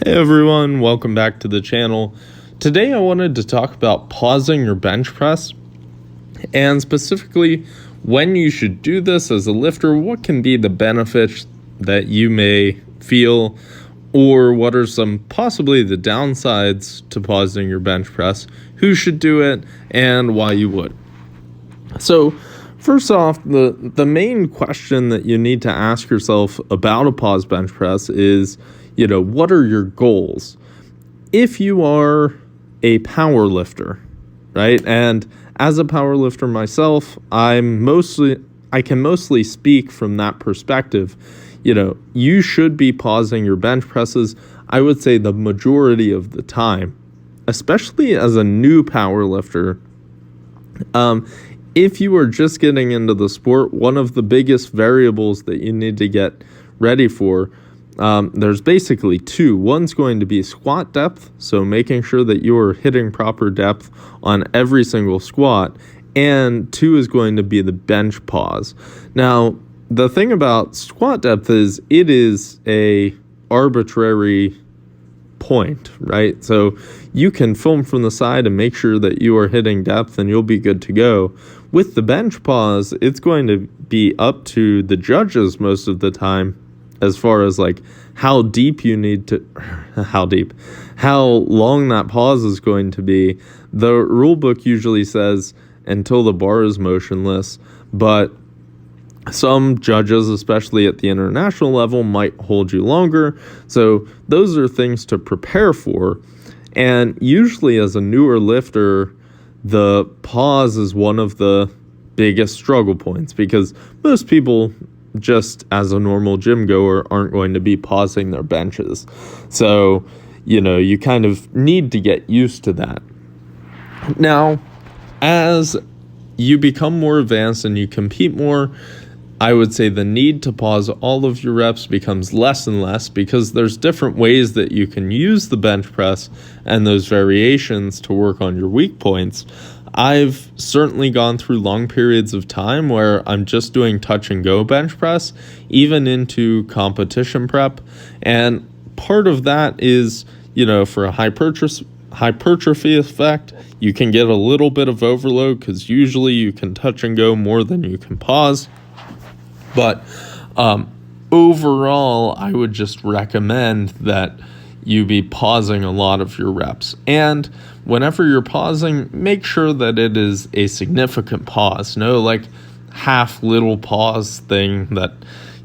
Hey everyone, welcome back to the channel. Today I wanted to talk about pausing your bench press and specifically when you should do this as a lifter, what can be the benefits that you may feel, or what are some possibly the downsides to pausing your bench press, who should do it, and why you would. So first off, the main question that you need to ask yourself about a pause bench press is, what are your goals? If you are a power lifter, right? And as a power lifter myself, I can mostly speak from that perspective. You should be pausing your bench presses, I would say the majority of the time, especially as a new power lifter. If you are just getting into the sport, one of the biggest variables that you need to get ready for, there's basically two. One's going to be squat depth, so making sure that you are hitting proper depth on every single squat, and two is going to be the bench pause. Now, the thing about squat depth is it is a arbitrary point, right? So you can film from the side and make sure that you are hitting depth and you'll be good to go. With the bench pause, it's going to be up to the judges most of the time as far as like how deep you need to, how long that pause is going to be. The rule book usually says until the bar is motionless, but some judges, especially at the international level, might hold you longer. So those are things to prepare for. And usually as a newer lifter, the pause is one of the biggest struggle points because most people, just as a normal gym goer, aren't going to be pausing their benches. So, you kind of need to get used to that. Now, as you become more advanced and you compete more, I would say the need to pause all of your reps becomes less and less because there's different ways that you can use the bench press and those variations to work on your weak points. I've certainly gone through long periods of time where I'm just doing touch and go bench press, even into competition prep. And part of that is, for a hypertrophy effect, you can get a little bit of overload because usually you can touch and go more than you can pause. But overall, I would just recommend that you be pausing a lot of your reps. And whenever you're pausing, make sure that it is a significant pause. No like half little pause thing that,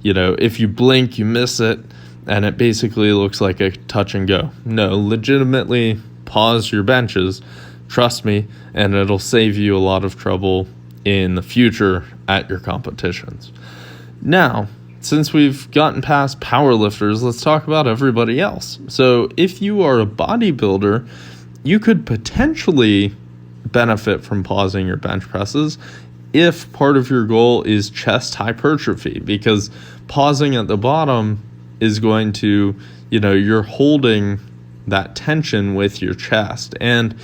if you blink, you miss it, and it basically looks like a touch and go. No, legitimately pause your benches. Trust me, and it'll save you a lot of trouble in the future at your competitions. Now, since we've gotten past powerlifters, let's talk about everybody else. So if you are a bodybuilder, you could potentially benefit from pausing your bench presses if part of your goal is chest hypertrophy, because pausing at the bottom is going to, you're holding that tension with your chest. And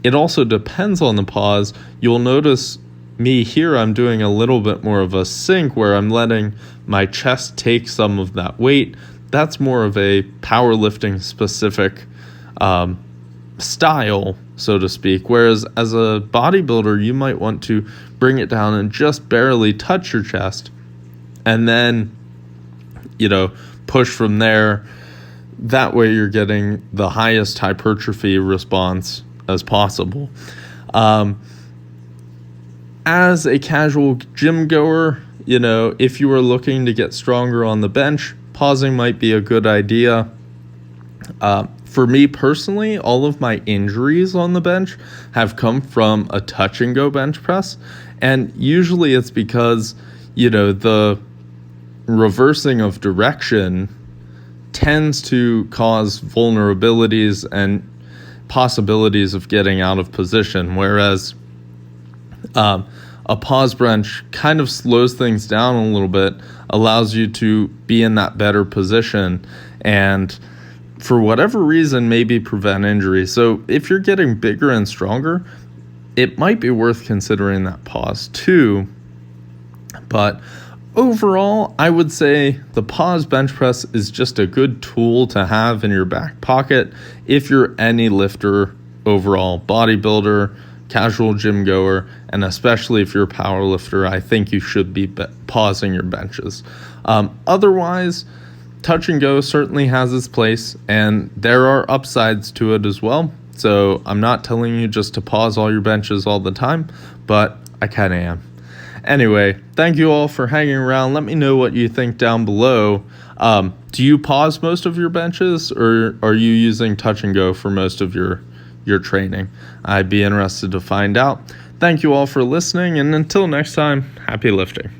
it also depends on the pause. You'll notice me here, I'm doing a little bit more of a sink where I'm letting my chest take some of that weight. That's more of a powerlifting specific style, so to speak. Whereas as a bodybuilder, you might want to bring it down and just barely touch your chest and then, push from there. That way you're getting the highest hypertrophy response as possible. As a casual gym goer, if you are looking to get stronger on the bench, pausing might be a good idea. For me personally, all of my injuries on the bench have come from a touch and go bench press. And usually it's because, the reversing of direction tends to cause vulnerabilities and possibilities of getting out of position. Whereas a pause bench kind of slows things down a little bit, allows you to be in that better position, and for whatever reason, maybe prevent injury. So if you're getting bigger and stronger, it might be worth considering that pause too. But overall, I would say the pause bench press is just a good tool to have in your back pocket if you're any lifter, overall bodybuilder, casual gym goer, and especially if you're a power lifter, I think you should be pausing your benches. Otherwise, touch and go certainly has its place, and there are upsides to it as well. So I'm not telling you just to pause all your benches all the time, but I kind of am. Anyway, thank you all for hanging around. Let me know what you think down below. Do you pause most of your benches, or are you using touch and go for most of your training? I'd be interested to find out. Thank you all for listening, and until next time, happy lifting.